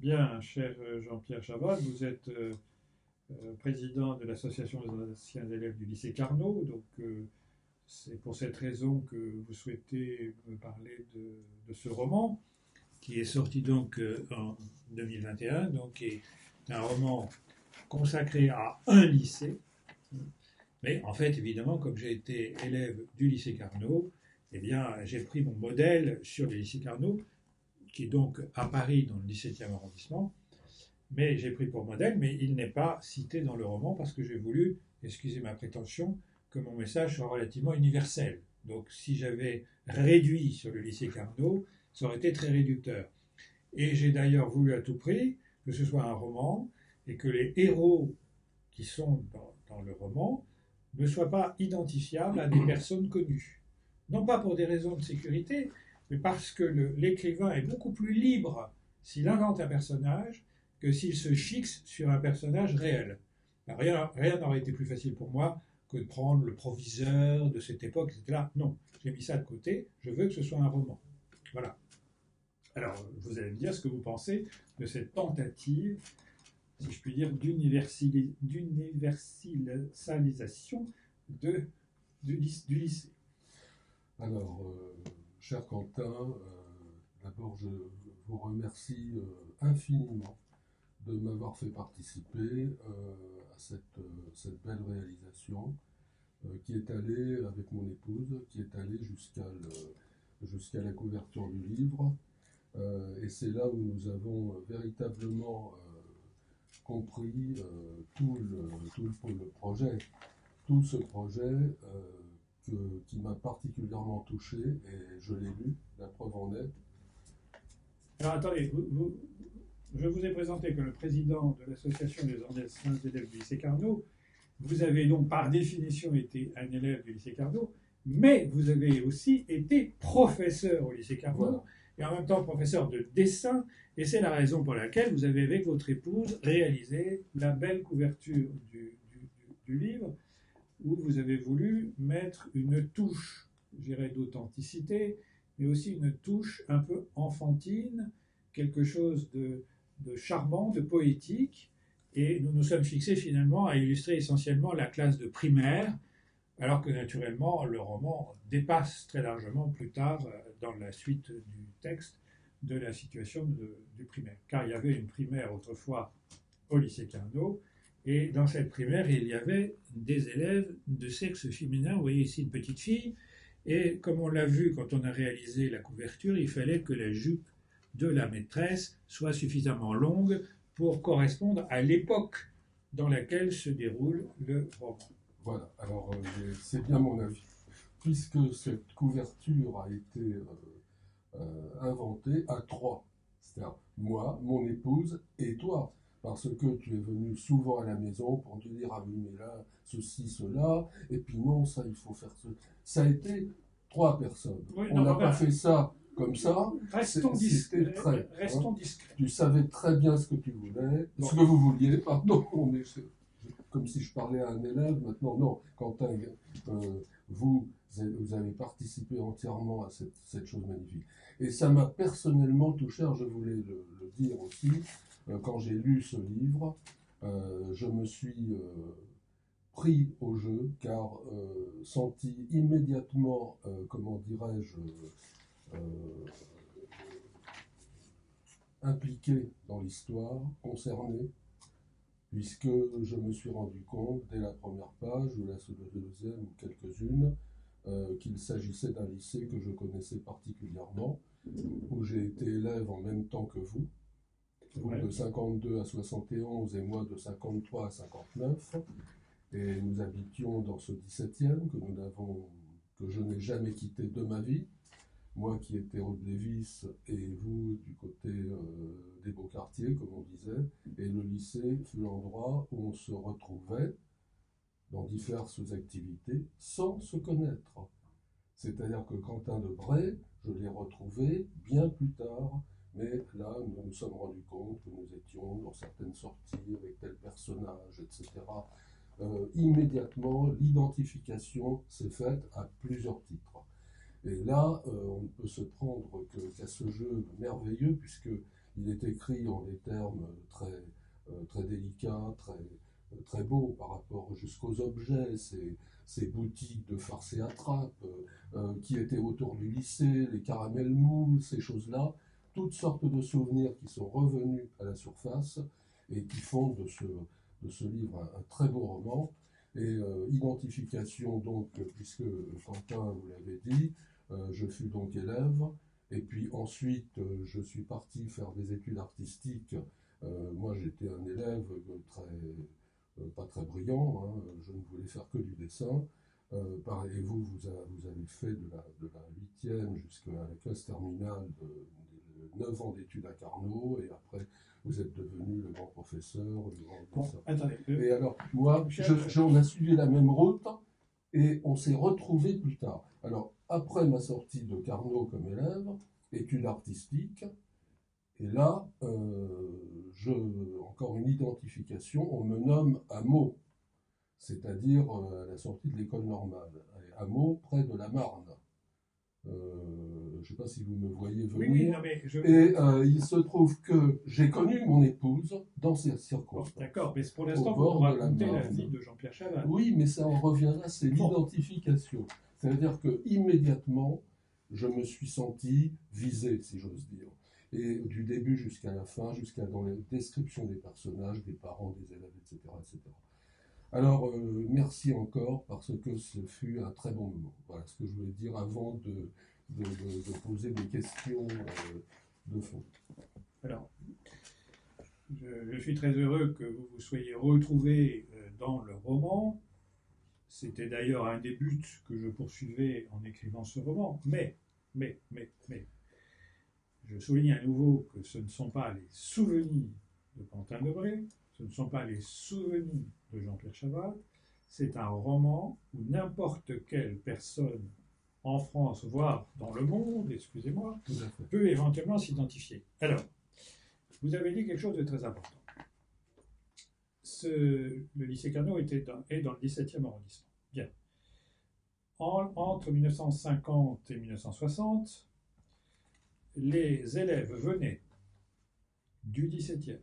Bien, cher Jean-Pierre Chaval, vous êtes président de l'association des anciens élèves du lycée Carnot. C'est pour cette raison que vous souhaitez me parler de ce roman qui est sorti en 2021, donc qui est un roman consacré à un lycée. Mais en fait, évidemment, comme j'ai été élève du lycée Carnot, eh bien, j'ai pris mon modèle sur le lycée Carnot, qui est donc à Paris, dans le 17e arrondissement. Mais j'ai pris pour modèle, mais il n'est pas cité dans le roman parce que j'ai voulu, excusez ma prétention, que mon message soit relativement universel. Donc si j'avais réduit sur le lycée Carnot, ça aurait été très réducteur. Et j'ai d'ailleurs voulu à tout prix que ce soit un roman et que les héros qui sont dans le roman ne soient pas identifiables à des personnes connues. Non pas pour des raisons de sécurité, mais parce que l'écrivain est beaucoup plus libre s'il invente un personnage que s'il se fixe sur un personnage réel. Alors, rien n'aurait été plus facile pour moi que de prendre le proviseur de cette époque, etc. Non, j'ai mis ça de côté, je veux que ce soit un roman. Voilà. Alors, vous allez me dire ce que vous pensez de cette tentative, si je puis dire, d'universalisation du lycée. Alors, cher Quentin, d'abord je vous remercie infiniment de m'avoir fait participer à cette belle réalisation qui est allée avec mon épouse, qui est allée jusqu'à la couverture du livre. Et c'est là où nous avons véritablement compris tout le projet, tout ce projet qui m'a particulièrement touché, et je l'ai lu, la preuve en est. Alors attendez, je vous ai présenté comme le président de l'association des anciens élèves du lycée Carnot. Vous avez donc par définition été un élève du lycée Carnot, mais vous avez aussi été professeur au lycée Carnot, voilà. Et en même temps professeur de dessin, et c'est la raison pour laquelle vous avez avec votre épouse réalisé la belle couverture du livre, où vous avez voulu mettre une touche, je dirais, d'authenticité, mais aussi une touche un peu enfantine, quelque chose de charmant, de poétique, et nous nous sommes fixés finalement à illustrer essentiellement la classe de primaire, alors que naturellement le roman dépasse très largement plus tard, dans la suite du texte, de la situation du primaire. Car il y avait une primaire autrefois au lycée Carnot, et dans cette primaire, il y avait des élèves de sexe féminin. Vous voyez ici une petite fille, et comme on l'a vu quand on a réalisé la couverture, il fallait que la jupe de la maîtresse soit suffisamment longue pour correspondre à l'époque dans laquelle se déroule le roman. Voilà, alors c'est bien mon avis. Puisque cette couverture a été inventée à trois, c'est-à-dire moi, mon épouse et toi, parce que tu es venu souvent à la maison pour te dire « Ah oui, mais là, ceci, cela, et puis non, ça, il faut faire ce... » Ça a été trois personnes. Oui, on n'a pas fait ça comme ça. Restons discrets. Restons discrets. Tu savais très bien ce que tu voulais, bon. Ce que vous vouliez, pardon, comme si je parlais à un élève. Maintenant, non, Quentin, vous avez participé entièrement à cette chose magnifique. Et ça m'a personnellement touché, alors je voulais le dire aussi, quand j'ai lu ce livre, je me suis pris au jeu, car senti immédiatement, comment dirais-je, impliqué dans l'histoire, concerné, puisque je me suis rendu compte dès la première page, ou la deuxième, ou quelques-unes, qu'il s'agissait d'un lycée que je connaissais particulièrement, où j'ai été élève en même temps que vous de 52 à 71 et moi de 53 à 59, et nous habitions dans ce 17e que je n'ai jamais quitté de ma vie, moi qui étais rue de Lévis et vous du côté des beaux quartiers, comme on disait, et le lycée fut l'endroit où on se retrouvait dans diverses activités sans se connaître. C'est-à-dire que Quentin de Bray, je l'ai retrouvé bien plus tard, mais là, nous nous sommes rendus compte que nous étions dans certaines sorties avec tel personnage, etc. Immédiatement, l'identification s'est faite à plusieurs titres. Et là, on ne peut se prendre qu'à ce jeu merveilleux, puisqu'il il est écrit en des termes très délicats, très beaux par rapport jusqu'aux objets, ces boutiques de farce et attrape qui étaient autour du lycée, les caramels mous, ces choses-là, toutes sortes de souvenirs qui sont revenus à la surface et qui font de ce livre un très beau roman. Et identification, donc, puisque Quentin vous l'avez dit, je fus donc élève, et puis ensuite je suis parti faire des études artistiques. Moi j'étais un élève pas très brillant, hein, je ne voulais faire que du dessin. Et vous avez fait de la 8e jusqu'à la classe terminale de 9 ans d'études à Carnot, et après vous êtes devenu le grand professeur, le grand Bon, attendez. Et alors, moi, on a suivi la même route et on s'est retrouvés plus tard. Alors, après ma sortie de Carnot comme élève, études artistiques, et là, encore une identification, on me nomme à Meaux, c'est-à-dire à la sortie de l'école normale, à Meaux, près de la Marne. Je ne sais pas si vous me voyez venir. Oui, non, mais Et il se trouve que j'ai connu mon épouse dans ces circonstances. D'accord, mais pour l'instant, vous racontez la vie de Jean-Pierre Chaval. Oui, mais ça en revient là, c'est l'identification. C'est-à-dire que immédiatement, je me suis senti visé, si j'ose dire. Et du début jusqu'à la fin, jusqu'à dans les descriptions des personnages, des parents, des élèves, etc. etc. Alors, merci encore, parce que ce fut un très bon moment. Voilà ce que je voulais dire avant de poser des questions de fond. Alors, je suis très heureux que vous vous soyez retrouvés dans le roman. C'était d'ailleurs un des buts que je poursuivais en écrivant ce roman. Mais, je souligne à nouveau que ce ne sont pas les souvenirs de Quentin Debré, ce ne sont pas les souvenirs de Jean-Pierre Chaval, c'est un roman où n'importe quelle personne en France, voire dans le monde, excusez-moi, peut éventuellement s'identifier. Alors, vous avez dit quelque chose de très important. Le lycée Carnot est dans le 17e arrondissement. Bien. Entre 1950 et 1960, les élèves venaient du 17e,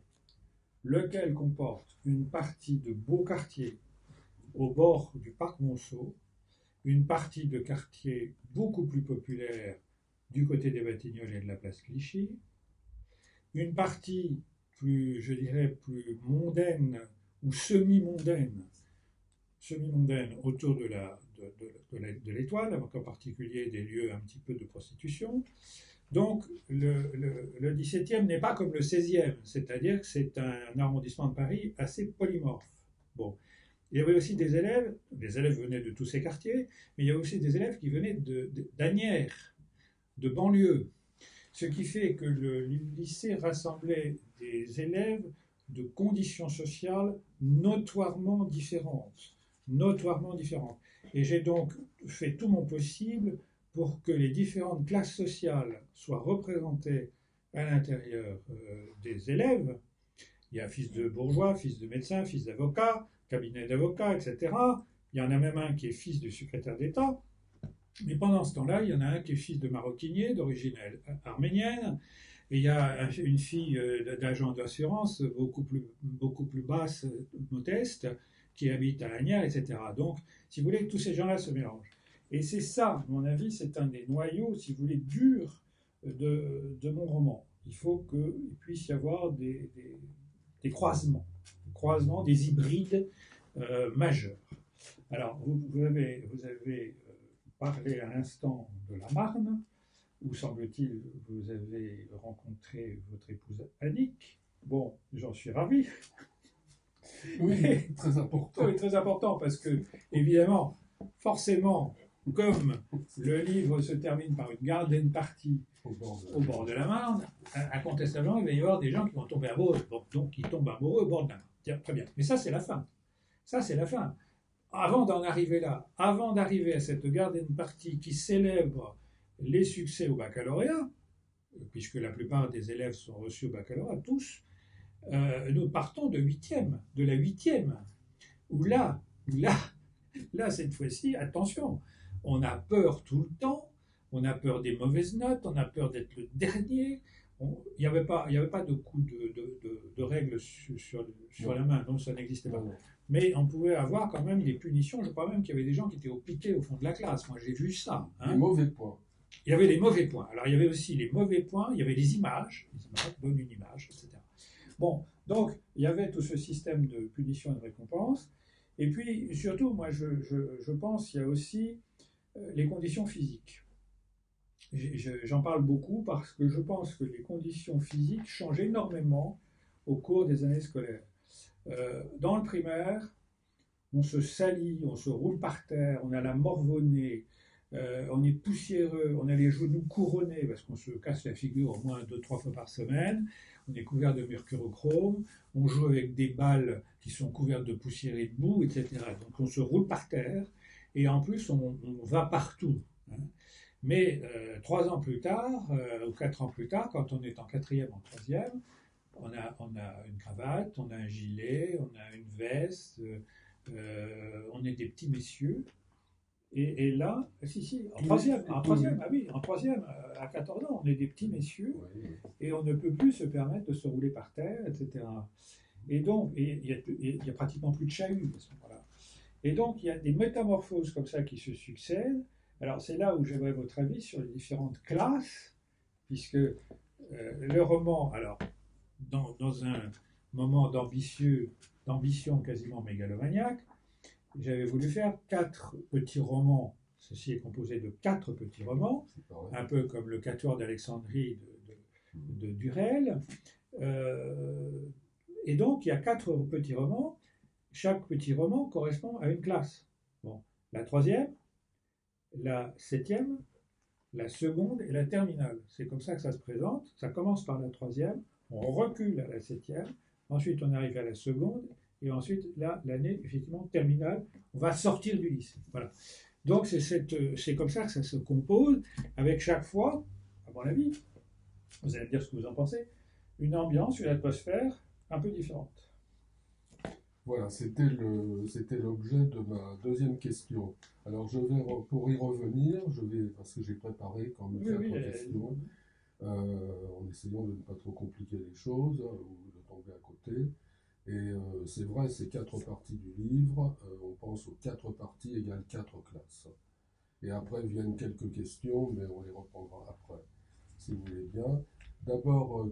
lequel comporte une partie de beaux quartiers au bord du parc Monceau, une partie de quartiers beaucoup plus populaires du côté des Batignolles et de la place Clichy, une partie plus, je dirais, plus mondaine ou semi-mondaine autour de l'Étoile, avec en particulier des lieux un petit peu de prostitution. Donc, le 17e n'est pas comme le 16e, c'est-à-dire que c'est un arrondissement de Paris assez polymorphe. Bon. Il y avait aussi des élèves venaient de tous ces quartiers, mais il y a aussi des élèves qui venaient d'Asnières, de banlieue. Ce qui fait que le lycée rassemblait des élèves de conditions sociales notoirement différentes. Et j'ai donc fait tout mon possible pour que les différentes classes sociales soient représentées à l'intérieur des élèves. Il y a fils de bourgeois, fils de médecin, fils d'avocat, cabinet d'avocat, etc. Il y en a même un qui est fils du secrétaire d'État. Mais pendant ce temps-là, il y en a un qui est fils de maroquinier, d'origine arménienne, et il y a une fille d'agent d'assurance beaucoup plus basse, modeste, qui habite à Asnières, etc. Donc, si vous voulez, tous ces gens-là se mélangent. Et c'est ça, à mon avis, c'est un des noyaux, si vous voulez, durs de mon roman. Il faut qu'il puisse y avoir des croisements, des hybrides majeurs. Alors, vous avez parlé à l'instant de la Marne, où, semble-t-il, vous avez rencontré votre épouse Annick. Bon, j'en suis ravi. Oui, très important. Oui, très important, parce que, évidemment, forcément, comme le livre se termine par une garden party au bord de la Marne, incontestablement, il va y avoir des gens qui vont tomber amoureux. Bon, donc, qui tombent amoureux au bord de la Marne. Tiens, très bien. Mais ça, c'est la fin. Avant d'en arriver là, avant d'arriver à cette garden party qui célèbre les succès au baccalauréat, puisque la plupart des élèves sont reçus au baccalauréat, tous, nous partons de la huitième, où là, cette fois-ci, attention, on a peur tout le temps, on a peur des mauvaises notes, on a peur d'être le dernier, il n'y avait pas de coup de règles sur la main, donc ça n'existait pas. Mais on pouvait avoir quand même des punitions. Je crois même qu'il y avait des gens qui étaient au piquet au fond de la classe. Moi, j'ai vu ça. Les mauvais points. Il y avait les mauvais points. Alors, il y avait aussi les mauvais points, il y avait les images, donne une image, etc. Bon, donc, il y avait tout ce système de punition et de récompense. Et puis, surtout, moi, je pense qu'il y a aussi les conditions physiques. J'en parle beaucoup parce que je pense que les conditions physiques changent énormément au cours des années scolaires. Dans le primaire, on se salit, on se roule par terre, on a la morve-au-nez, on est poussiéreux, on a les genoux couronnés parce qu'on se casse la figure au moins 2-3 fois par semaine, on est couvert de mercurochrome, on joue avec des balles qui sont couvertes de poussière et de boue, etc. Donc on se roule par terre et en plus on va partout. Hein. Mais 3 ans plus tard, ou 4 ans plus tard, quand on est en quatrième, en troisième, on a une cravate, on a un gilet, on a une veste, on est des petits messieurs. Et là, en troisième, ah oui, en troisième, à 14 ans, on est des petits messieurs et on ne peut plus se permettre de se rouler par terre, etc. Et donc, il y a pratiquement plus de chahut à ce moment-là. Et donc, il y a des métamorphoses comme ça qui se succèdent. Alors, c'est là où j'aimerais votre avis sur les différentes classes, puisque le roman, alors, dans un moment d'ambition quasiment mégalomaniaque, j'avais voulu faire 4 petits romans. Ceci est composé de 4 petits romans, un peu comme le Quatuor d'Alexandrie de Durel. Et donc, il y a 4 petits romans. Chaque petit roman correspond à une classe. Bon, la troisième, la septième, la seconde et la terminale. C'est comme ça que ça se présente. Ça commence par la troisième, on recule à la septième, ensuite on arrive à la seconde, et ensuite, là, l'année, effectivement, terminale, on va sortir du lycée. Voilà. Donc, c'est comme ça que ça se compose, avec chaque fois, à mon avis, vous allez me dire ce que vous en pensez, une ambiance, une atmosphère un peu différente. Voilà, c'était l'objet de ma deuxième question. Alors, pour y revenir, parce que j'ai préparé quand même 4 questions, en essayant de ne pas trop compliquer les choses, ou de tomber à côté. Et c'est vrai, ces 4 parties du livre, on pense aux 4 parties égale 4 classes. Et après viennent quelques questions, mais on les reprendra après, si vous voulez bien. D'abord,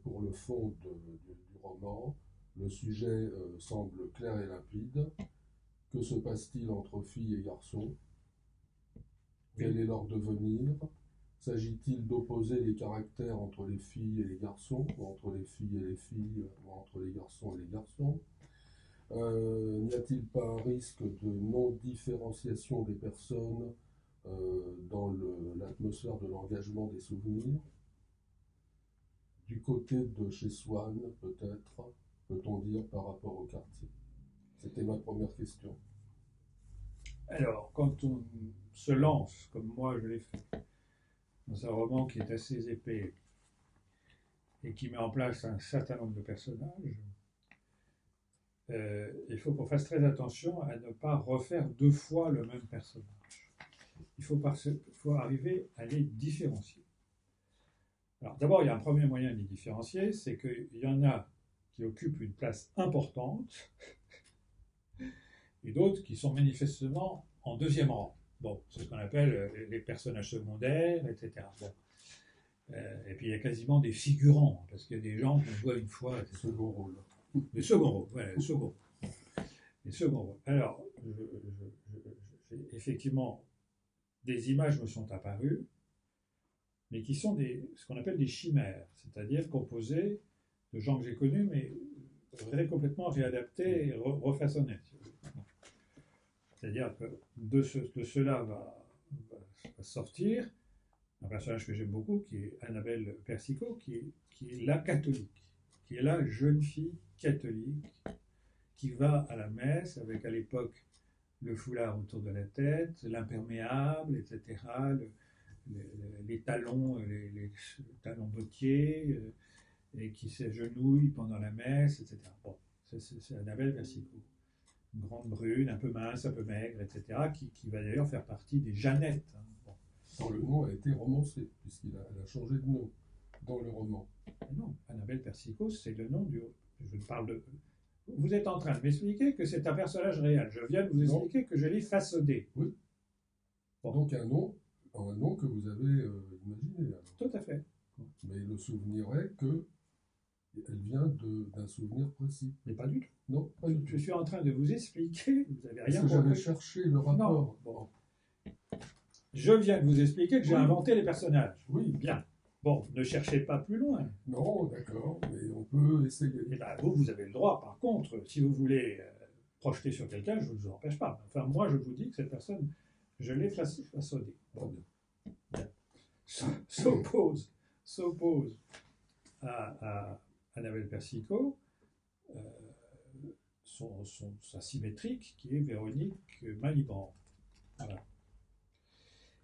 pour le fond du roman, le sujet semble clair et limpide. Que se passe-t-il entre filles et garçons? Quel est leur devenir? S'agit-il d'opposer les caractères entre les filles et les garçons, ou entre les filles et les filles, ou entre les garçons et les garçons? N'y a-t-il pas un risque de non-différenciation des personnes dans l'atmosphère de l'engagement des souvenirs? Du côté de chez Swann, peut-être, peut-on dire par rapport au quartier? C'était ma première question. Alors, quand on se lance, comme moi je l'ai fait, dans un roman qui est assez épais et qui met en place un certain nombre de personnages, il faut qu'on fasse très attention à ne pas refaire 2 fois le même personnage. Il faut arriver à les différencier. Alors d'abord, il y a un premier moyen de les différencier, c'est qu'il y en a qui occupent une place importante et d'autres qui sont manifestement en deuxième rang. Bon, c'est ce qu'on appelle les personnages secondaires, etc. Bon. Et puis il y a quasiment des figurants, parce qu'il y a des gens qu'on voit une fois. Second rôle. Les seconds rôles, voilà, les seconds. Les seconds rôles. Alors, effectivement, des images me sont apparues, mais qui sont ce qu'on appelle des chimères, c'est-à-dire composées de gens que j'ai connus, mais complètement réadaptés et refaçonnés. C'est-à-dire que de cela va sortir un personnage que j'aime beaucoup, qui est Annabelle Persicot, qui est la catholique, qui est la jeune fille catholique, qui va à la messe avec, à l'époque, le foulard autour de la tête, l'imperméable, etc., les talons, les talons bottiers, et qui s'agenouille pendant la messe, etc. Bon, c'est Annabelle Persicot. Une grande brune, un peu mince, un peu maigre, etc., qui va d'ailleurs faire partie des Jeannettes. Hein. Bon. Le nom a été romancé, puisqu'il a changé de nom. dans le roman. Non, Annabelle Persicot, c'est le nom du... Je parle de... Vous êtes en train de m'expliquer que c'est un personnage réel. Je viens de vous expliquer que je l'ai façonné. Oui. Bon. Donc un nom que vous avez imaginé. Alors. Tout à fait. Mais le souvenir est que elle vient d'un souvenir précis. Mais pas du tout. Non, pas du tout. Je suis en train de vous expliquer, vous n'avez rien compris. J'avais cherché le rapport. Non. Bon. Je viens de vous expliquer que j'ai inventé les personnages. Oui. Bien. Bon, ne cherchez pas plus loin. Non, d'accord, mais on peut essayer. Et ben, vous avez le droit, par contre, si vous voulez projeter sur quelqu'un, je ne vous en empêche pas. Enfin, moi, je vous dis que cette personne, je l'ai façonnée. Bon. Bien. S'oppose à Annabelle Persicot, sa symétrique, qui est Véronique Malibran. Voilà.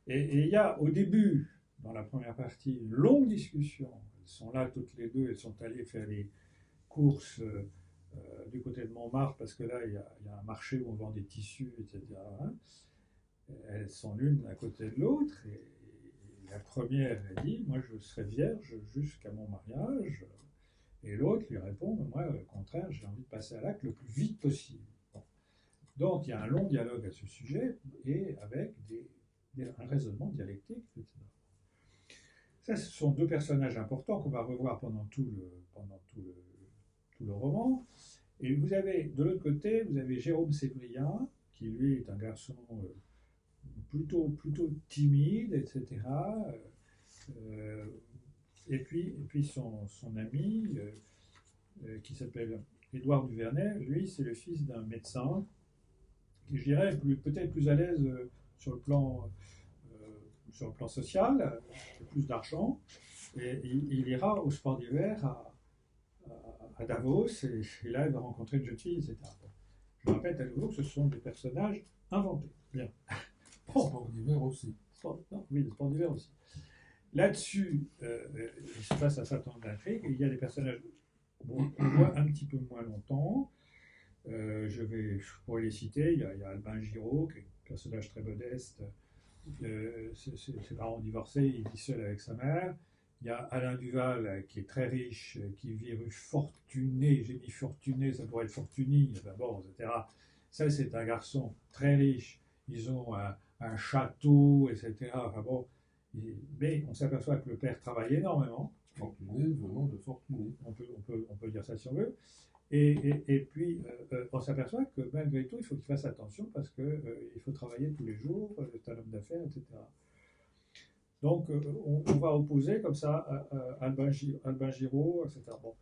Et il y a au début, dans la première partie, une longue discussion. Elles sont là toutes les deux, elles sont allées faire les courses du côté de Montmartre, parce que là, il y a un marché où on vend des tissus, etc. Elles sont l'une à côté de l'autre, et la première, elle dit, moi je serai vierge jusqu'à mon mariage, et l'autre lui répond, moi au contraire, j'ai envie de passer à l'acte le plus vite possible. Bon. Donc il y a un long dialogue à ce sujet, et avec un raisonnement dialectique, etc. Ça, ce sont deux personnages importants qu'on va revoir pendant tout le roman. Et vous avez, de l'autre côté, vous avez Jérôme Sévrien, qui lui est un garçon plutôt timide, etc. Et puis son ami, qui s'appelle Édouard Duvernay, lui, c'est le fils d'un médecin, qui, je dirais, peut-être plus à l'aise sur le plan social, plus d'argent, et il ira au sport d'hiver à Davos, et là il va rencontrer une jeune fille, etc. Je répète à nouveau que ce sont des personnages inventés. Bien. Bon. Sport d'hiver aussi. Oui, le sport d'hiver aussi. Là-dessus, il se passe un certain nombre d'intrigues, et il y a des personnages qu'on voit un petit peu moins longtemps. Je pourrais les citer. Il y a Albin Giraud, qui est un personnage très modeste. Ses parents ont divorcé, il vit seul avec sa mère. Il y a Alain Duval, qui est très riche, qui vit rue Fortuné. J'ai mis Fortuné, ça pourrait être Fortuny, d'abord, etc. Ça, c'est un garçon très riche. Ils ont un château, etc. Enfin bon, mais on s'aperçoit que le père travaille énormément. Fortuné venant de Fortuné. On peut dire ça si on veut. Et puis, on s'aperçoit que malgré tout, il faut qu'il fasse attention parce qu'il faut travailler tous les jours, c'est un homme d'affaires, etc. Donc, on va opposer comme ça Albin Giraud, etc. Bon.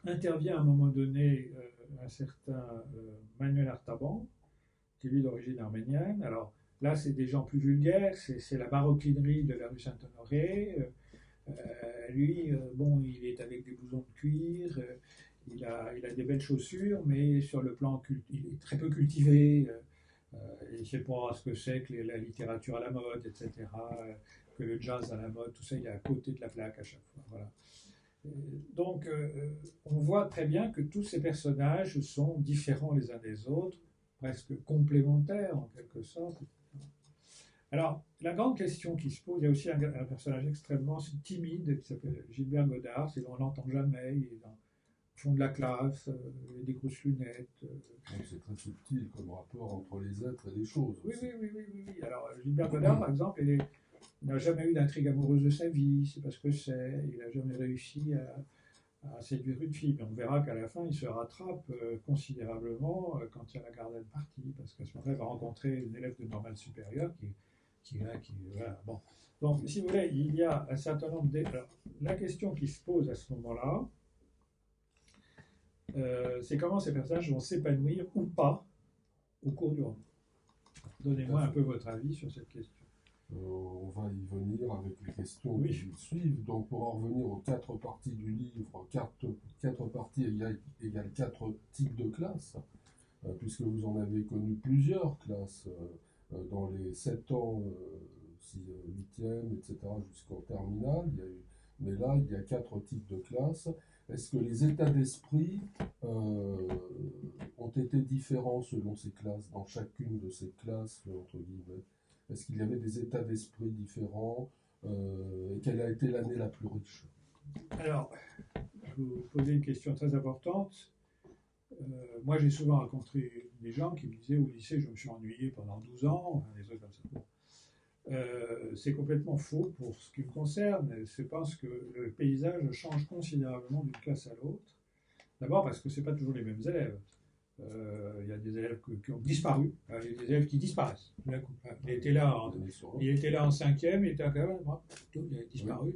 Intervient à un moment donné un certain Manuel Artaban, qui est lui d'origine arménienne. Alors là, c'est des gens plus vulgaires, c'est la maroquinerie de la rue Saint-Honoré. Lui, bon, il est avec des blousons de cuir. Il a des belles chaussures, mais sur le plan il est très peu cultivé. Il ne sait pas ce que c'est que la littérature à la mode, etc., que le jazz à la mode, tout ça, il est à côté de la plaque à chaque fois. Voilà. Donc, on voit très bien que tous ces personnages sont différents les uns des autres, presque complémentaires en quelque sorte. Alors, la grande question qui se pose, il y a aussi un personnage extrêmement timide qui s'appelle Gilbert Godard, on ne l'entend jamais, il est dans le fond de la classe, il a des grosses lunettes. C'est très subtil comme rapport entre les êtres et les choses. Oui. Alors, Gilbert Godard, par exemple, il n'a jamais eu d'intrigue amoureuse de sa vie, c'est pas ce que c'est, il n'a jamais réussi à séduire une fille, mais on verra qu'à la fin, il se rattrape considérablement quand il y a la garden party, parce qu'à ce moment-là, il va rencontrer une élève de normale supérieure voilà, bon. Donc, si vous voulez, il y a un certain nombre Alors, la question qui se pose à ce moment-là, c'est comment ces personnages vont s'épanouir ou pas au cours du roman. Donnez-moi un peu votre avis sur cette question. On va y venir avec les questions qui suivent. Donc, pour en revenir aux 4 parties du livre, 4 parties égale 4 types de classes, puisque vous en avez connu plusieurs classes dans les 7 ans, 8e, etc., jusqu'en terminale. Mais là, il y a 4 types de classes. Est-ce que les états d'esprit ont été différents selon ces classes, dans chacune de ces classes, entre guillemets? Est-ce qu'il y avait des états d'esprit différents et quelle a été l'année la plus riche? Alors, vous posez une question très importante. Moi, j'ai souvent rencontré des gens qui me disaient au lycée, je me suis ennuyé pendant 12 ans, des trucs comme ça. Bon. C'est complètement faux pour ce qui me concerne. Je pense que le paysage change considérablement d'une classe à l'autre. D'abord parce que ce n'est pas toujours les mêmes élèves. Il y a des élèves qui ont disparu, il y a des élèves qui disparaissent. Il était là en cinquième, il était à il a disparu.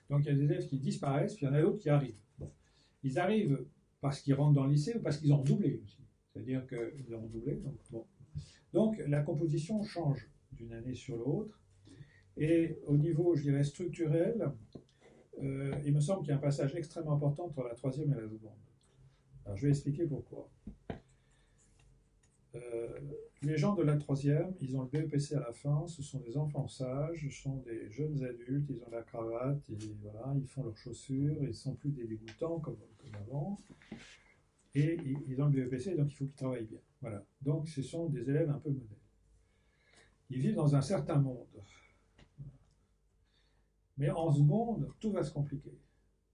Donc il y a des élèves qui disparaissent, puis il y en a d'autres qui arrivent. Bon. Ils arrivent parce qu'ils rentrent dans le lycée ou parce qu'ils ont redoublé aussi. C'est-à-dire qu'ils ont redoublé. Donc la composition change d'une année sur l'autre. Et au niveau, je dirais, structurel, il me semble qu'il y a un passage extrêmement important entre la troisième et la seconde. Alors je vais expliquer pourquoi. Les gens de la troisième, ils ont le BEPC à la fin, ce sont des enfants sages, ce sont des jeunes adultes, ils ont la cravate, voilà, ils font leurs chaussures, ils ne sont plus des dégoûtants comme avant. Et ils ont le BEPC, donc il faut qu'ils travaillent bien. Voilà. Donc ce sont des élèves un peu modèles. Ils vivent dans un certain monde. Mais en seconde, tout va se compliquer.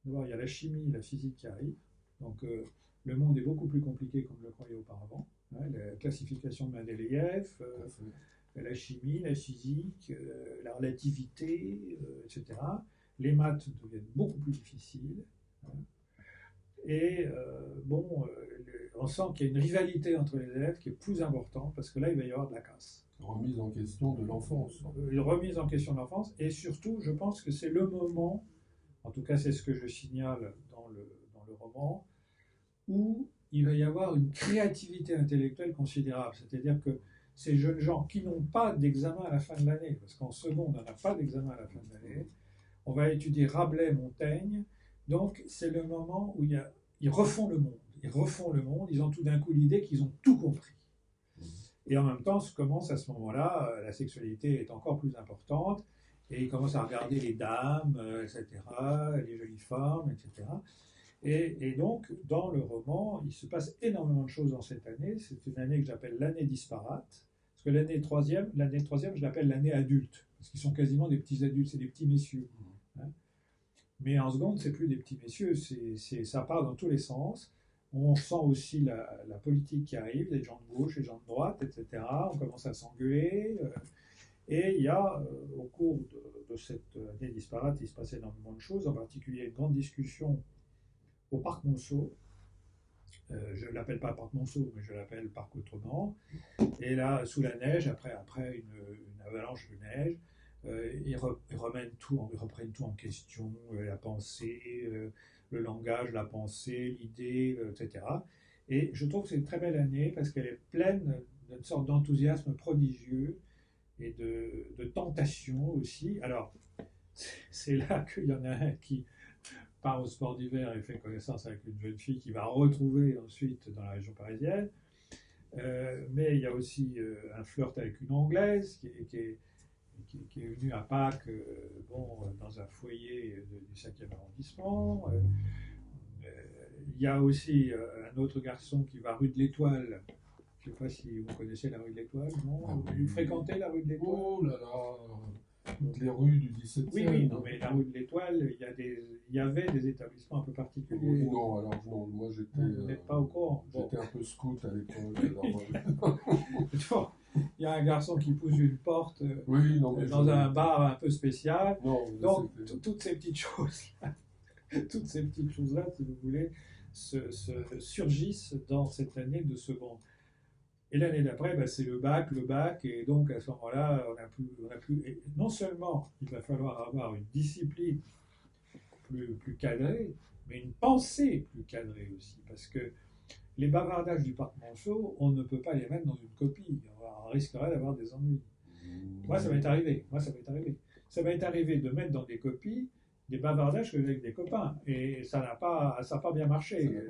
D'abord, il y a la chimie, la physique qui arrivent. Donc le monde est beaucoup plus compliqué qu'on ne le croyait auparavant. La classification de Mendeleïev, la chimie, la physique, la relativité, etc. Les maths deviennent beaucoup plus difficiles. Et on sent qu'il y a une rivalité entre les élèves qui est plus importante parce que là, il va y avoir de la casse. Remise en question de l'enfance. Une remise en question de l'enfance. Et surtout, je pense que c'est le moment, en tout cas c'est ce que je signale dans le roman, où il va y avoir une créativité intellectuelle considérable. C'est-à-dire que ces jeunes gens qui n'ont pas d'examen à la fin de l'année, parce qu'en seconde, on n'a pas d'examen à la fin de l'année, on va étudier Rabelais, Montaigne, donc c'est le moment où ils refont le monde. Ils refont le monde, ils ont tout d'un coup l'idée qu'ils ont tout compris. Et en même temps, commence à ce moment-là, la sexualité est encore plus importante, et ils commencent à regarder les dames, etc., les jolies femmes, etc. Et donc, dans le roman, il se passe énormément de choses dans cette année. C'est une année que j'appelle l'année disparate. Parce que l'année troisième, je l'appelle l'année adulte. Parce qu'ils sont quasiment des petits adultes, c'est des petits messieurs. Hein. Mais en seconde, c'est plus des petits messieurs, ça part dans tous les sens. On sent aussi la politique qui arrive, les gens de gauche, les gens de droite, etc. On commence à s'engueuler. Et il y a, au cours de cette année disparate, il se passe énormément de choses, en particulier une grande discussion au parc Monceau. Je ne l'appelle pas parc Monceau, mais je l'appelle parc autrement. Et là, sous la neige, après une avalanche de neige, ils reprennent tout en question, la pensée, le langage, la pensée, l'idée, etc. Et je trouve que c'est une très belle année parce qu'elle est pleine d'une sorte d'enthousiasme prodigieux et de tentation aussi. Alors, c'est là qu'il y en a un qui part au sport d'hiver et fait connaissance avec une jeune fille qu'il va retrouver ensuite dans la région parisienne. Mais il y a aussi un flirt avec une Anglaise qui est venue à Pâques dans un foyer du 5e arrondissement. Il y a aussi un autre garçon qui va rue de l'Étoile. Je ne sais pas si vous connaissez la rue de l'Étoile, non? Vous fréquentez la rue de l'Étoile? Oh là là, toutes les rues du 17e. Oui, non, mais la rue de l'Étoile, il y avait des établissements un peu particuliers. Oui, non, alors non, moi j'étais. Vous n'êtes pas au courant. J'étais un peu scout à l'époque. Il y a un garçon qui pousse une porte oui, non, dans un bar un peu spécial. Non, donc toutes ces petites choses-là, si vous voulez, surgissent dans cette année de seconde. Et l'année d'après, c'est le bac, et donc à ce moment-là, on a plus. Et non seulement il va falloir avoir une discipline plus cadrée, mais une pensée plus cadrée aussi, parce que les bavardages du parc Monceau, on ne peut pas les mettre dans une copie, on risquerait d'avoir des ennuis. Moi, ça m'est arrivé. Ça m'est arrivé de mettre dans des copies des bavardages que j'ai avec des copains, et ça n'a pas bien marché.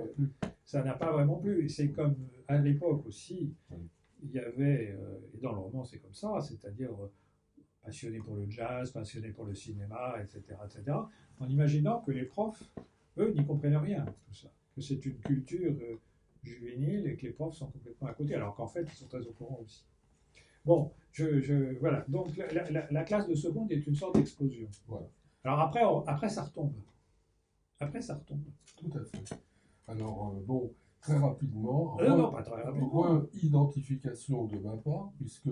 Ça n'a pas vraiment plu. C'est comme à l'époque aussi, il y avait, et dans le roman c'est comme ça, c'est-à-dire passionné pour le jazz, passionné pour le cinéma, etc., en imaginant que les profs, eux, n'y comprennent rien, tout ça. Que c'est une culture juvénile et que les profs sont complètement à côté, alors qu'en fait, ils sont très au courant aussi. Bon, voilà. Donc la classe de seconde est une sorte d'explosion. Voilà, Alors après ça retombe. Après ça retombe. tout à fait. Alors, bon, très rapidement, Non, pas très rapidement. re-identification de ma part, puisque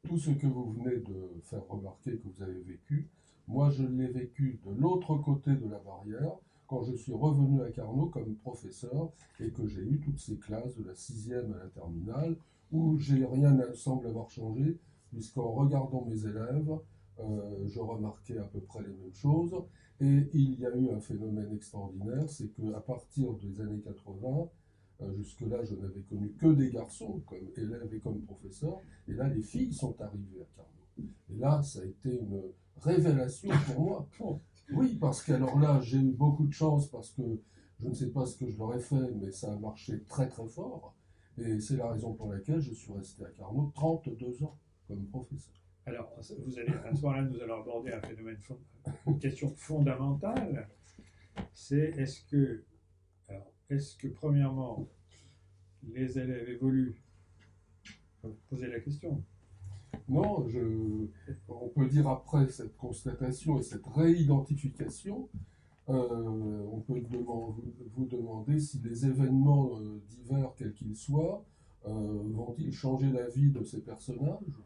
tout ce que vous venez de faire remarquer que vous avez vécu, moi je l'ai vécu de l'autre côté de la barrière, quand je suis revenu à Carnot comme professeur et que j'ai eu toutes ces classes de la sixième à la terminale, où rien ne semble avoir changé, puisqu'en regardant mes élèves, je remarquais à peu près les mêmes choses. Et il y a eu un phénomène extraordinaire, c'est qu'à partir des années 80, jusque-là, je n'avais connu que des garçons comme élèves et comme professeurs, et là, les filles sont arrivées à Carnot. Et là, ça a été une révélation pour moi. Oui, parce qu'alors là, j'ai eu beaucoup de chance, parce que je ne sais pas ce que je leur ai fait, mais ça a marché très très fort, et c'est la raison pour laquelle je suis resté à Carnot 32 ans comme professeur. Alors, à ce moment-là, nous allons aborder une question fondamentale. C'est est-ce que premièrement, les élèves évoluent? Vous posez la question. Non, on peut dire après cette constatation et cette réidentification, on peut vous demander si les événements divers, quels qu'ils soient, vont-ils changer la vie de ces personnages,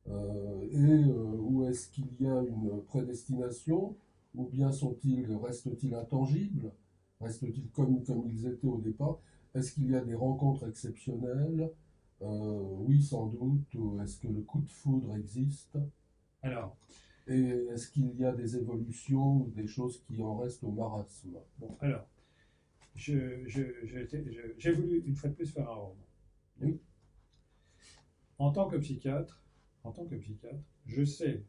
ou est-ce qu'il y a une prédestination, ou bien restent-ils intangibles, restent-ils comme ils étaient au départ? Est-ce qu'il y a des rencontres exceptionnelles? Oui, sans doute. Ou est-ce que le coup de foudre existe? Alors, Et est-ce qu'il y a des évolutions ou des choses qui en restent au marasme? bon, alors, j'ai voulu une fois de plus faire un roman. Oui. En tant que psychiatre, je sais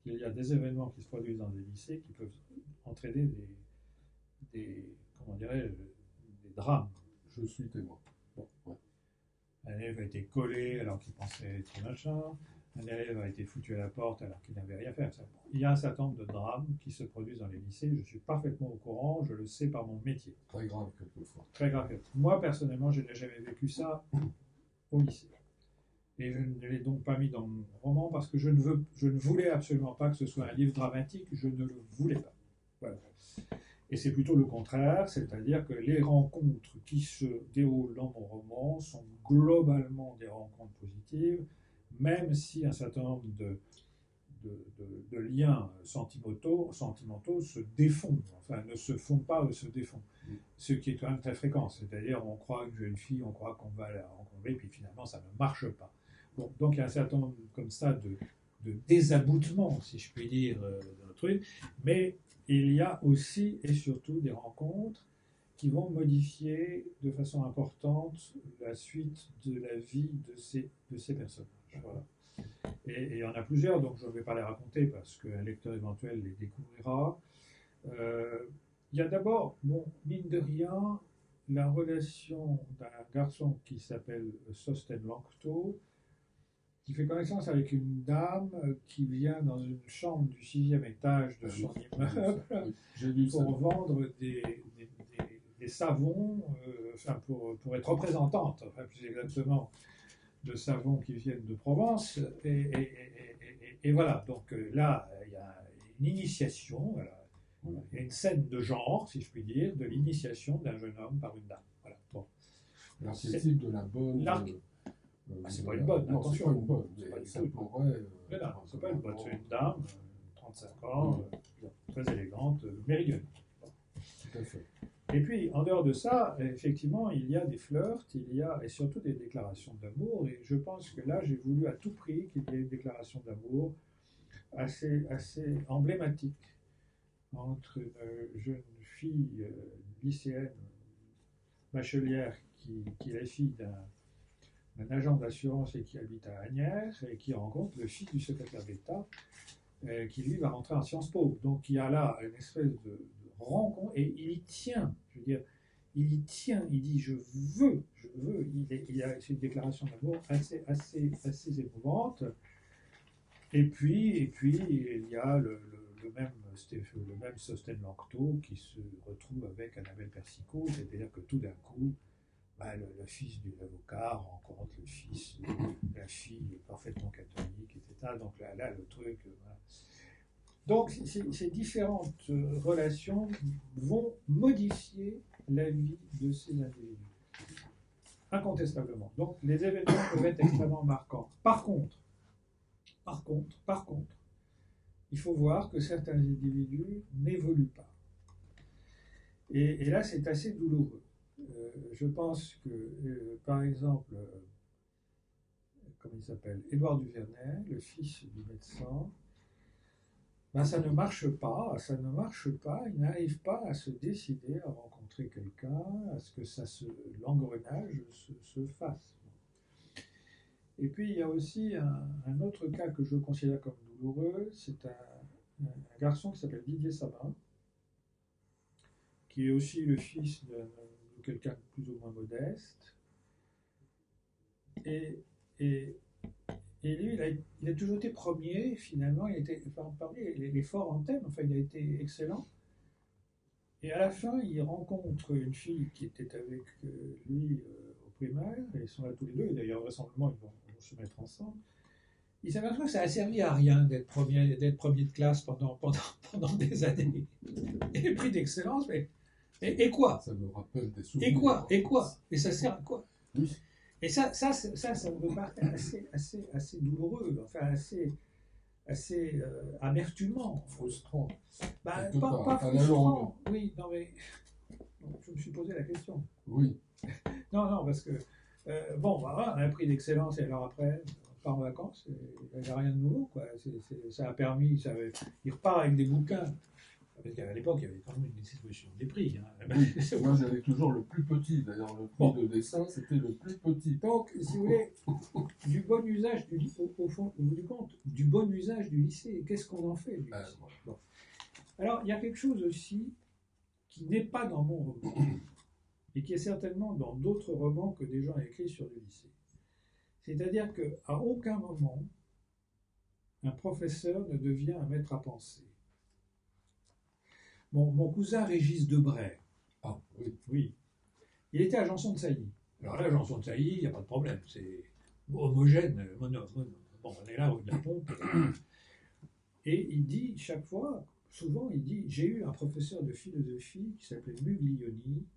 qu'il y a des événements qui se produisent dans des lycées qui peuvent entraîner comment dirais-je, des drames. Je suis témoin. Bon. Ouais. Un élève a été collé alors qu'il pensait être machin. Un élève a été foutu à la porte alors qu'il n'avait rien fait. Il y a un certain nombre de drames qui se produisent dans les lycées. Je suis parfaitement au courant, je le sais par mon métier. Très grave quelquefois. Très grave. Moi, personnellement, je n'ai jamais vécu ça au lycée. Et je ne l'ai donc pas mis dans mon roman parce que je ne voulais absolument pas que ce soit un livre dramatique. Je ne le voulais pas. Voilà. Et c'est plutôt le contraire, c'est-à-dire que les rencontres qui se déroulent dans mon roman sont globalement des rencontres positives, même si un certain nombre de liens sentimentaux se défont, enfin ne se font pas ou se défont, ce qui est quand même très fréquent, c'est-à-dire on croit une jeune fille, on croit qu'on va la rencontrer, puis finalement ça ne marche pas. Bon, donc il y a un certain nombre comme ça de désaboutements, si je puis dire, dans le truc, mais il y a aussi et surtout des rencontres qui vont modifier de façon importante la suite de la vie de ces personnages. Voilà. Et il y en a plusieurs, donc je ne vais pas les raconter parce qu'un lecteur éventuel les découvrira. Il y a d'abord, bon, mine de rien, la relation d'un garçon qui s'appelle Sosten Lanctot, qui fait connaissance avec une dame qui vient dans une chambre du 6e étage de son immeuble pour vendre des savons, enfin pour être représentante, enfin plus exactement, de savons qui viennent de Provence. Et voilà, donc là, il y a une initiation, voilà. Il y a une scène de genre, si je puis dire, de l'initiation d'un jeune homme par une dame. Voilà. Bon. L'archétype de la bonne... c'est pas une bonne, non, attention. C'est pas une bonne, c'est pas ça pourrait... non, c'est pas une bonne, c'est une dame, 35 ans, très élégante, méridionale. Tout à fait. Et puis, en dehors de ça, effectivement, il y a des flirts, et surtout des déclarations d'amour, et je pense que là, j'ai voulu à tout prix qu'il y ait une déclaration d'amour assez emblématique entre une jeune fille lycéenne, bachelière, qui est la fille d'un agent d'assurance et qui habite à Asnières, et qui rencontre le fils du secrétaire d'État, qui lui va rentrer en Sciences Po. Donc il y a là une espèce de rencontre, et il y tient, je veux dire, il y tient, il dit je veux, c'est une déclaration d'amour assez émouvante. Et puis il y a le même Sosten Lanctot qui se retrouve avec Annabelle Persicot, c'est-à-dire que tout d'un coup, le fils de l'avocat rencontre le fils de la fille parfaitement catholique, etc. Donc là le truc. Voilà. Donc ces différentes relations vont modifier la vie de ces individus. Incontestablement. Donc les événements peuvent être extrêmement marquants. Par contre, il faut voir que certains individus n'évoluent pas. Et là, c'est assez douloureux. Je pense que, par exemple, comment il s'appelle, Édouard Duvernay, le fils du médecin, ben, ça ne marche pas, il n'arrive pas à se décider à rencontrer quelqu'un, à ce que l'engrenage se fasse. Et puis il y a aussi un autre cas que je considère comme douloureux, c'est un garçon qui s'appelle Didier Sabin, qui est aussi le fils de quelqu'un de plus ou moins modeste. Et lui, il a toujours été premier, finalement, il était parmi les forts en thème, enfin il a été excellent. Et à la fin, il rencontre une fille qui était avec lui au primaire, et ils sont là tous les deux, et d'ailleurs, vraisemblablement, ils vont se mettre ensemble. Il s'aperçoit que ça n'a servi à rien d'être premier de classe pendant des années. Et prix d'excellence, mais et quoi? Ça me rappelle des souvenirs. Et quoi? Et ça sert à quoi? Oui. Et ça me paraît assez douloureux, enfin assez amertumant. Frustrant. Pas frustrant. Oui, non mais je me suis posé la question. Oui. Non, parce que bon, voilà, on a un prix d'excellence et alors après, on part en vacances, il n'y a rien de nouveau, quoi. Ça a permis, il repart avec des bouquins. Parce qu'à l'époque, il y avait quand même une distribution des prix. Hein. Oui, moi, j'avais toujours le plus petit. D'ailleurs, le prix de dessin, c'était le plus petit. Donc, si vous voulez, du bon usage du lycée, au fond, au bout du compte, du bon usage du lycée, qu'est-ce qu'on en fait du lycée? Bon. Alors, il y a quelque chose aussi qui n'est pas dans mon roman, et qui est certainement dans d'autres romans que des gens ont écrits sur le lycée. C'est-à-dire qu'à aucun moment, un professeur ne devient un maître à penser. Mon cousin Régis Debray, oui, il était à Janson de Sailly. Alors là, Janson de Sailly, il n'y a pas de problème, c'est homogène, bon, on est là au Japon. Et il dit chaque fois, souvent, il dit, j'ai eu un professeur de philosophie qui s'appelait Muglioni,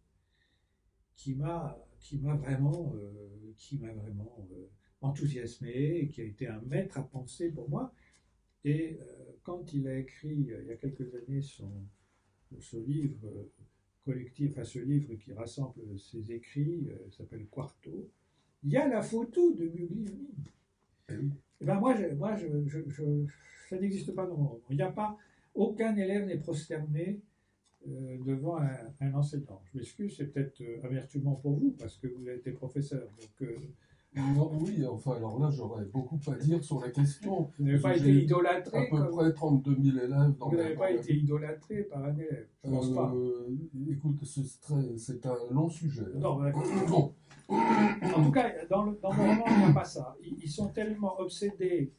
qui m'a vraiment enthousiasmé, et qui a été un maître à penser pour moi. Et quand il a écrit, il y a quelques années, ce livre collectif, enfin ce livre qui rassemble ses écrits, s'appelle Quarto, il y a la photo de Muglioni. Et ben moi, ça n'existe pas dans mon roman. Il n'y a pas, aucun élève n'est prosterné devant un enseignant. Je m'excuse, c'est peut-être amertumant pour vous, parce que vous avez été professeur. Donc, non, oui, enfin, alors là, j'aurais beaucoup à dire sur la question. Vous n'avez pas été idolâtré. À peu près 32 000 élèves. Vous n'avez pas été idolâtré par un élève. Je ne pense pas. Écoute, c'est un long sujet. Non, bon. En tout cas, dans mon roman, il n'y a pas ça. Ils sont tellement obsédés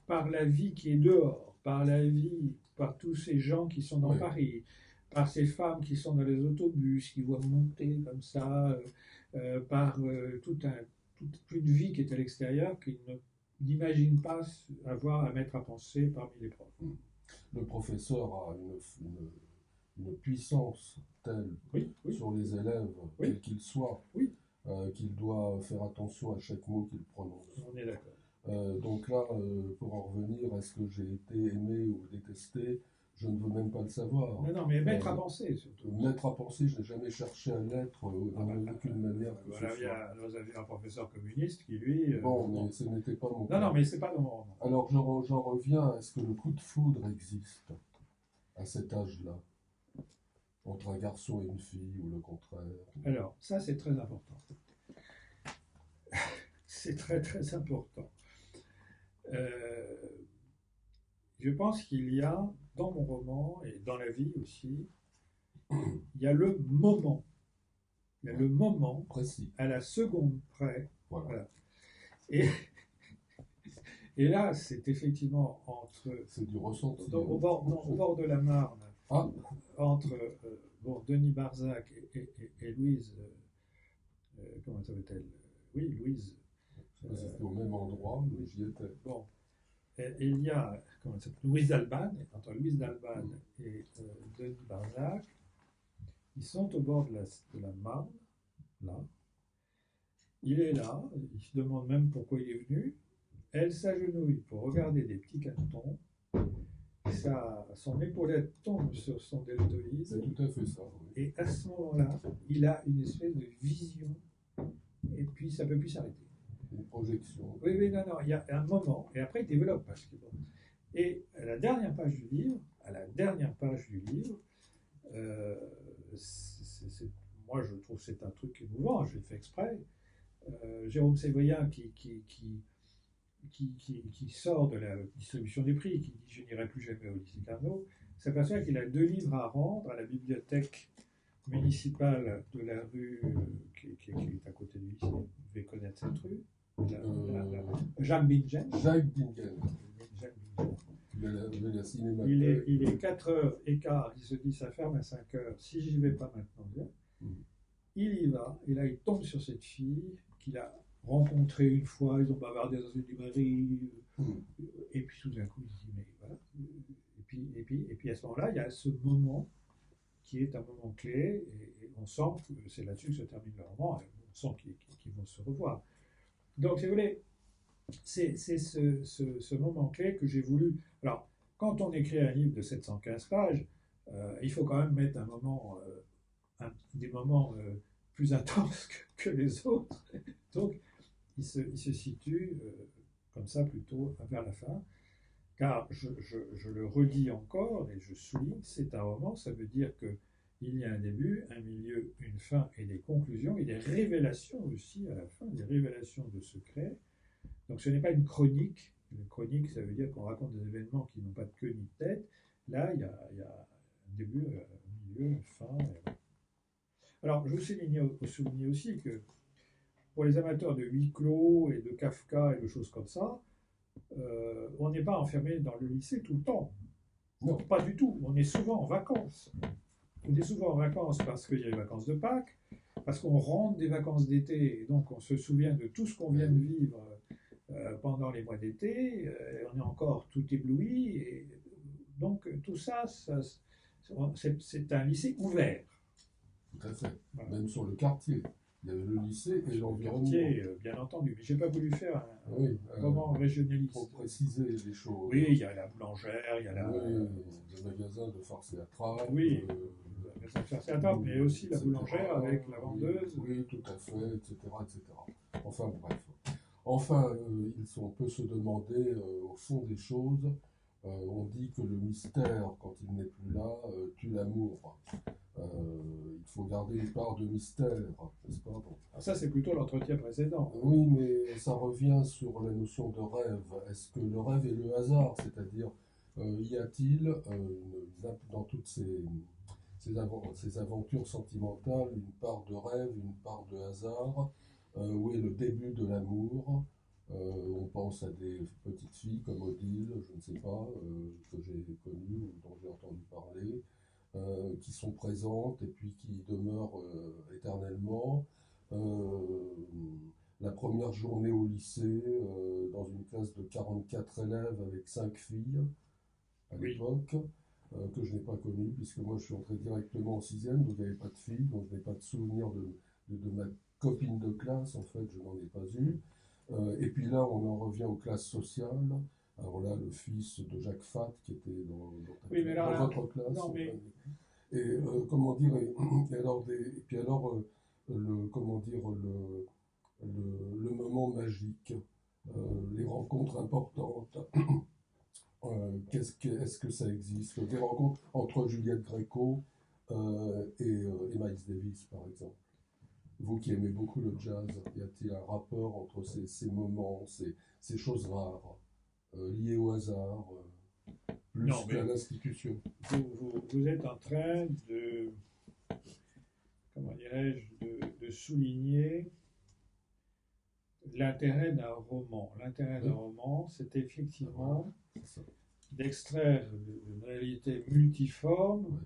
par la vie qui est dehors, par la vie, par tous ces gens qui sont dans Paris, par ces femmes qui sont dans les autobus, qui voient monter comme ça, par toute une vie qui est à l'extérieur, qu'ils n'imaginent pas avoir à mettre à penser parmi les profs. Le professeur a une puissance telle sur les élèves, quels qu'ils soient, qu'il doit faire attention à chaque mot qu'il prononce. On est d'accord. Donc là, pour en revenir, est-ce que j'ai été aimé ou détesté? Je ne veux même pas le savoir. Non, mais mettre à penser, surtout. Mettre à penser, je n'ai jamais cherché à l'être d'aucune manière. Vous aviez un professeur communiste qui, lui... Bon, mais ce n'était pas mon cas. Non, mais ce n'est pas dans mon roman. Alors, j'en reviens, est-ce que le coup de foudre existe à cet âge-là, entre un garçon et une fille, ou le contraire? Alors, ça, c'est très important. C'est très, très important. Je pense qu'il y a, dans mon roman, et dans la vie aussi, il y a le moment. Il y a le moment, précis, à la seconde près. Voilà. Et là, c'est effectivement entre... C'est du ressenti. Au bord de la Marne, entre Denis Barzac et Louise comment s'appelle-t-elle? Oui, Louise. C'était au même endroit, mais j'y étais. Bon. Et il y a, comment ça s'appelle, Louise Alban, entre Louise d'Alban et Denis Barzac, ils sont au bord de la Marne, là. Il est là, il se demande même pourquoi il est venu. Elle s'agenouille pour regarder des petits canetons. Son épaulette tombe sur son deltoïde. C'est tout à fait ça. Oui. Et à ce moment-là, il a une espèce de vision. Et puis, ça ne peut plus s'arrêter. Une projection. Oui, non, il y a un moment. Et après, il développe. Parce que, bon. Et à la dernière page du livre, moi, je trouve que c'est un truc émouvant. Je l'ai fait exprès. Jérôme Sévrien qui sort de la distribution des prix, qui dit je n'irai plus jamais au lycée Carnot, s'aperçoit qu'il a 2 livres à rendre à la bibliothèque municipale de la rue qui est à côté du lycée. Vous devez connaître cette rue. Jacques Bingen. Il est 4h15, il se dit ça ferme à 5h. Si j'y vais pas maintenant, bien. Il y va, et là il tombe sur cette fille qu'il a rencontrée une fois, ils ont bavardé dans une librairie, et puis tout d'un coup il se dit mais voilà. Et puis à ce moment-là, il y a ce moment qui est un moment clé, et on sent que c'est là-dessus que se termine le roman, et on sent qu'ils vont se revoir. Donc si vous voulez, c'est ce moment clé que j'ai voulu. Alors, quand on écrit un livre de 715 pages, il faut quand même mettre un moment, des moments plus intenses que les autres. Donc, il se situe comme ça plutôt vers la fin. Car je le redis encore et je souligne, c'est un roman, ça veut dire qu'il y a un début, un milieu, une fin et des conclusions et des révélations aussi à la fin, des révélations de secrets. Donc ce n'est pas une chronique. Une chronique, ça veut dire qu'on raconte des événements qui n'ont pas de queue ni de tête. Là, il y a un début, un milieu, une fin. Alors, je vous souligner aussi que pour les amateurs de huis clos et de Kafka et de choses comme ça, on n'est pas enfermé dans le lycée tout le temps. Non, pas du tout. On est souvent en vacances. On est souvent en vacances parce qu'il y a les vacances de Pâques, parce qu'on rentre des vacances d'été, et donc on se souvient de tout ce qu'on vient de vivre pendant les mois d'été. On est encore tout ébloui. Et donc tout ça, c'est un lycée ouvert. Tout à fait. Voilà. Même sur le quartier. Il y avait le lycée et l'environnement. Le quartier, bien entendu. Mais je n'ai pas voulu faire un roman régionaliste. Pour préciser les choses. Oui, il y a la boulangère, il y a le magasin de farce et attrape. Oui, le magasin de farce et attrape, mais aussi la boulangère avec la vendeuse. Oui, tout à fait, etc. Enfin, bref. Enfin, on peut se demander, au fond des choses, on dit que le mystère, quand il n'est plus là, tue l'amour. Il faut garder une part de mystère, n'est-ce pas? Bon. Alors ça, c'est plutôt l'entretien précédent. Oui, mais ça revient sur la notion de rêve. Est-ce que le rêve est le hasard? C'est-à-dire, y a-t-il, dans toutes ces aventures sentimentales, une part de rêve, une part de hasard? Où est le début de l'amour? On pense à des petites filles comme Odile, je ne sais pas, que j'ai connues ou dont j'ai entendu parler. Qui sont présentes et puis qui demeurent éternellement. La première journée au lycée, dans une classe de 44 élèves avec 5 filles à l'époque, que je n'ai pas connues, puisque moi je suis entré directement en 6e, donc il n'y avait pas de filles, donc je n'ai pas de souvenir de ma copine de classe, en fait, je n'en ai pas eu. Et puis là, on en revient aux classes sociales. Alors là, le fils de Jacques Fatt, qui était dans votre classe. Non, mais... Et comment dire, puis alors comment dire, le moment magique, les rencontres importantes. Est-ce que ça existe? Des rencontres entre Juliette Gréco et Miles Davis, par exemple. Vous qui aimez beaucoup le jazz, y a-t-il un rapport entre ces moments, ces choses rares, liées au hasard, plus qu'à l'institution? Vous êtes en train de, comment dirais-je, de souligner l'intérêt d'un roman. L'intérêt d'un roman, c'est effectivement d'extraire d'une réalité multiforme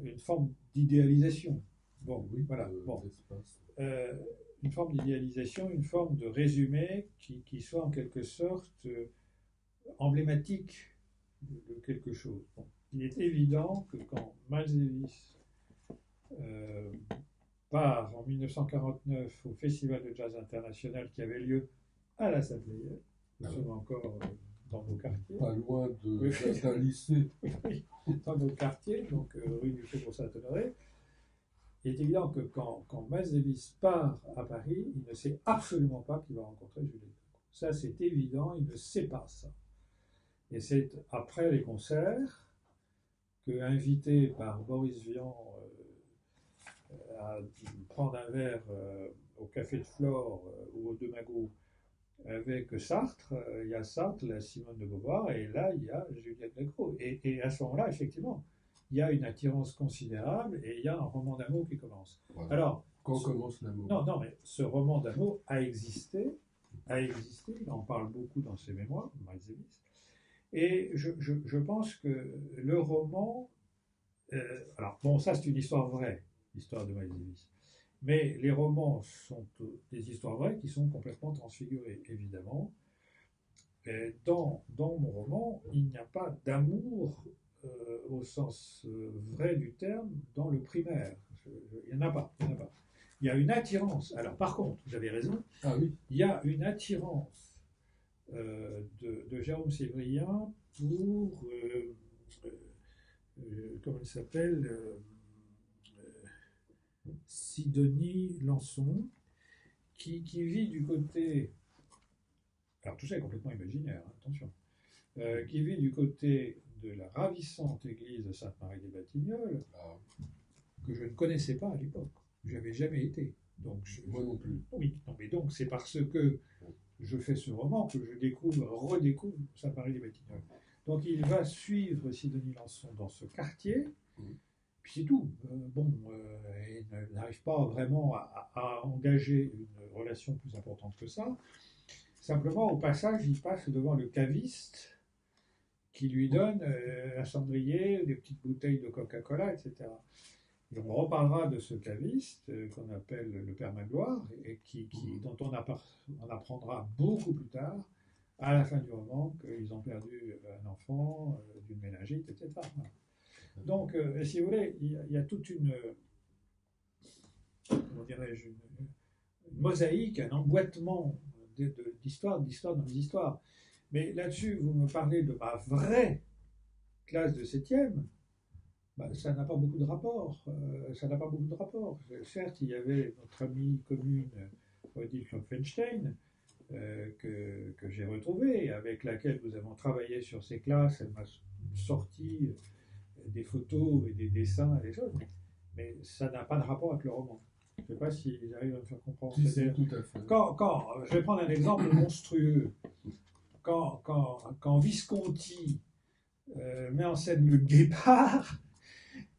une forme d'idéalisation. Bon, Oui, voilà. Bon. l'espace. Une forme d'idéalisation, une forme de résumé qui soit en quelque sorte emblématique de quelque chose. Bon. Il est évident que quand Miles Davis euh, part en 1949 au Festival de Jazz International qui avait lieu à la Sablière, nous sommes encore dans nos quartiers. Pas loin Oui. d'un lycée. Oui, dans nos quartiers, donc rue du Faubourg Saint-Honoré. Il est évident que quand Miles Davis part à Paris, il ne sait absolument pas qu'il va rencontrer Juliette Gréco. Ça, c'est évident, il ne sait pas ça. Et c'est après les concerts que, invité par Boris Vian à prendre un verre au Café de Flore ou au De Magot avec Sartre, il y a Sartre, la Simone de Beauvoir, et là, il y a Juliette Gréco. Et à ce moment-là, effectivement, il y a une attirance considérable et il y a un roman d'amour qui commence. Voilà. Alors, Quand commence l'amour? Non, mais ce roman d'amour a existé, il en parle beaucoup dans ses mémoires, Miles Davis, et je pense que le roman, alors bon, ça c'est une histoire vraie, l'histoire de Miles Davis, mais les romans sont des histoires vraies qui sont complètement transfigurées, évidemment. Et dans mon roman, il n'y a pas d'amour au sens vrai du terme dans le primaire. Il n'y en a pas. Il y a une attirance. Alors par contre, vous avez raison, Ah oui. il y a une attirance de Jérôme Sévrien pour, comment il s'appelle, Sidonie Lançon, qui vit du côté, alors tout ça est complètement imaginaire, hein, attention, qui vit du côté de la ravissante église de Sainte-Marie-des-Batignolles, que je ne connaissais pas à l'époque. Je n'y avais jamais été. Donc moi non plus. Oui, non, mais donc c'est parce que je fais ce roman que je redécouvre Sainte-Marie-des-Batignolles. Donc il va suivre Sidonie Lançon dans ce quartier, puis c'est tout. Il n'arrive pas vraiment à engager une relation plus importante que ça. Simplement, au passage, il passe devant le caviste qui lui donne un cendrier, des petites bouteilles de Coca-Cola, etc. Et on reparlera de ce caviste qu'on appelle le Père Magloire et dont on apprendra beaucoup plus tard, à la fin du roman, qu'ils ont perdu un enfant d'une méningite, etc. Donc, si vous voulez, il y a toute une, comment dirais-je, une mosaïque, un emboîtement d'histoires dans les histoires. Mais là-dessus, vous me parlez de ma vraie classe de 7e. Ça n'a pas beaucoup de rapport. Certes, il y avait notre amie commune, Odile Klopfenstein, que j'ai retrouvée, avec laquelle nous avons travaillé sur ces classes. Elle m'a sorti des photos et des dessins et des choses, mais ça n'a pas de rapport avec le roman. Je ne sais pas si j'arrive à me faire comprendre. Si, tout à fait. Je vais prendre un exemple monstrueux. Quand Visconti met en scène le Guépard,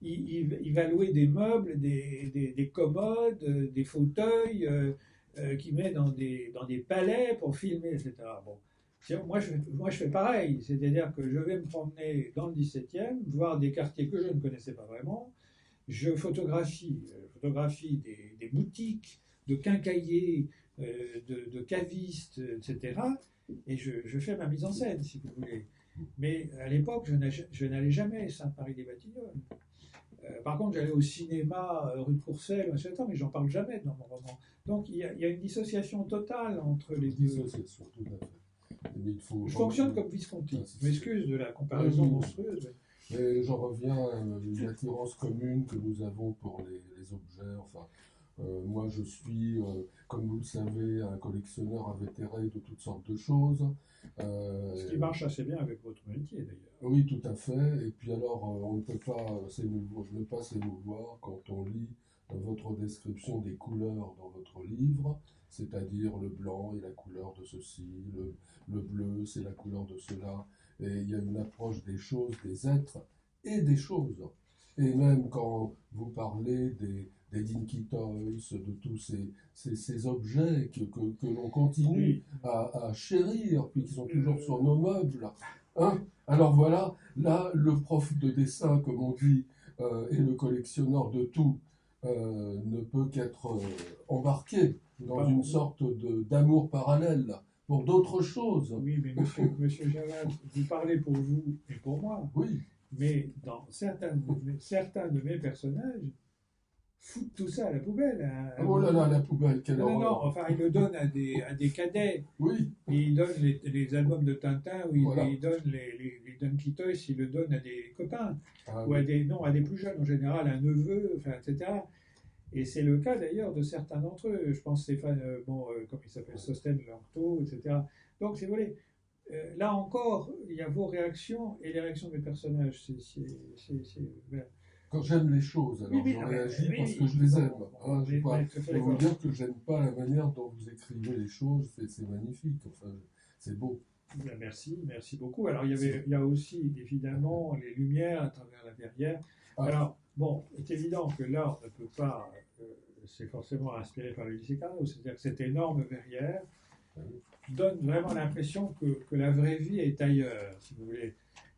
il va louer des meubles, des commodes, des fauteuils qu'il met dans des palais pour filmer, etc. Bon. Moi, je fais pareil, c'est-à-dire que je vais me promener dans le 17e, voir des quartiers que je ne connaissais pas vraiment. Je photographie des boutiques, de quincailliers, de cavistes, etc. Et je fais ma mise en scène, si vous voulez. Mais à l'époque, je n'allais jamais à Sainte-Marie-des-Batignolles. Par contre, j'allais au cinéma rue de Courcelles, etc., mais j'en parle jamais dans mon roman. Donc, il y a une dissociation totale entre les deux. Dissociation, tout à fait. Je fonctionne comme Visconti. Je m'excuse de la comparaison monstrueuse. Mais j'en reviens à une attirance commune que nous avons pour les objets. Enfin, moi, je suis, comme vous le savez, un collectionneur invétéré de toutes sortes de choses. Ce qui marche assez bien avec votre métier, d'ailleurs. Oui, tout à fait. Et puis alors, on ne peut pas s'émouvoir, je ne peux pas s'émouvoir quand on lit votre description des couleurs dans votre livre, c'est-à-dire le blanc est la couleur de ceci, le bleu c'est la couleur de cela. Et il y a une approche des choses, des êtres et des choses. Et même quand vous parlez des Dinky Toys, de tous ces objets que l'on continue à chérir, puis qui sont toujours sur nos meubles. Hein? Alors voilà, là, le prof de dessin, comme on dit, est le collectionneur de tout. ne peut qu'être embarqué dans une sorte d'amour parallèle pour d'autres choses. Oui, mais monsieur Javal, vous parlez pour vous et pour moi, Oui, mais dans certains de mes personnages foutent tout ça à la poubelle. oh là là, la poubelle, quelle Non, horreur. enfin, ils le donnent à des cadets. Oui, Et ils donnent les albums de Tintin, ou voilà. ils donnent les Donkey Toys, ils le donnent à des copains, Ah, ou oui. à des plus jeunes en général, un neveu, enfin, etc. Et c'est le cas d'ailleurs de certains d'entre eux. Je pense Stéphane, comme il s'appelle, Sosten Lorto, etc. Donc, si vous voulez, là encore, il y a vos réactions et les réactions des personnages. Voilà. Quand j'aime les choses, alors Oui, je non, réagis oui, parce que je les aime. on Je est ne vais tout à fait pas vous d'accord. dire que j'aime pas la manière dont vous écrivez les choses, c'est magnifique, enfin, c'est beau. Bien, merci beaucoup. Alors, il y a aussi évidemment les lumières à travers la verrière. Ah, Alors, bon, c'est évident que là, on ne peut pas, c'est forcément inspiré par le lycée Carnot, c'est-à-dire que cette énorme verrière donne vraiment l'impression que la vraie vie est ailleurs, si vous voulez.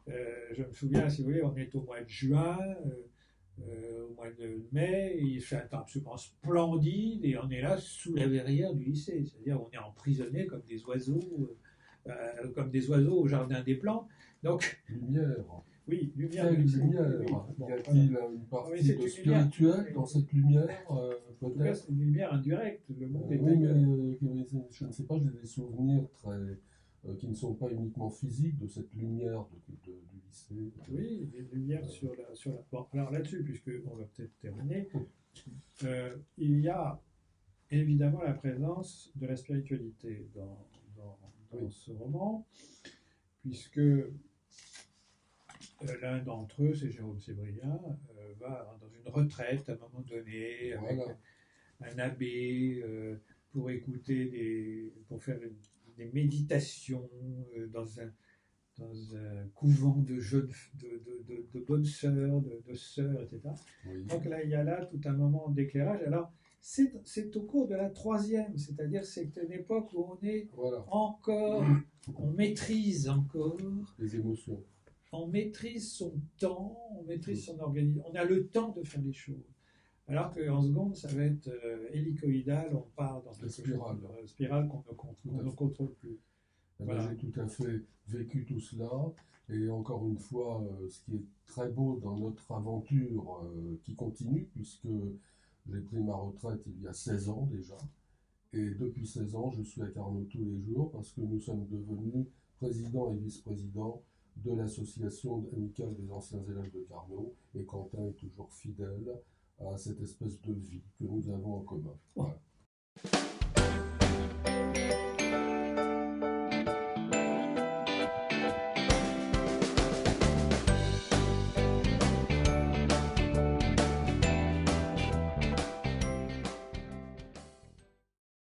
Je me souviens, si vous voulez, on est au mois de juin, au mois de mai, il fait un temps absolument splendide et on est là sous la verrière du lycée, c'est-à-dire on est emprisonné comme des oiseaux au jardin des plantes. Donc, lumière. oui, lumière Quelle du lycée. lumière. Oui, oui. Bon, Y voilà. a-t-il une Oui, partie c'est de une spirituel lumière. dans cette lumière, En tout cas, peut-être? c'est une lumière indirecte. Le monde est Oui, mais ailleurs. je ne sais pas, j'ai des souvenirs qui ne sont pas uniquement physiques de cette lumière du lycée. Oui, des lumières sur la. Bon, alors là-dessus, puisque on va peut-être terminer, il y a évidemment la présence de la spiritualité dans Oui. ce roman, puisque l'un d'entre eux, c'est Jérôme Sébrien, va dans une retraite à un moment donné avec Voilà. un abbé pour pour faire des méditations dans un couvent de jeunes, de bonnes sœurs, de sœurs, etc. Oui. Donc là, il y a là tout un moment d'éclairage. Alors, c'est au cours de la troisième, c'est-à-dire c'est une époque où on est Voilà. encore, on maîtrise encore, Les émotions. on maîtrise son temps, on maîtrise son organisation, on a le temps de faire les choses. Alors qu'en seconde, ça va être hélicoïdal, on part dans quelque chose de spirale qu'on ne contrôle plus. Voilà. J'ai tout à fait vécu tout cela. Et encore une fois, ce qui est très beau dans notre aventure qui continue, puisque j'ai pris ma retraite il y a 16 ans déjà. Et depuis 16 ans, je suis à Carnot tous les jours parce que nous sommes devenus président et vice-président de l'association amicale des anciens élèves de Carnot. Et Quentin est toujours fidèle à cette espèce de vie que nous avons en commun. Voilà.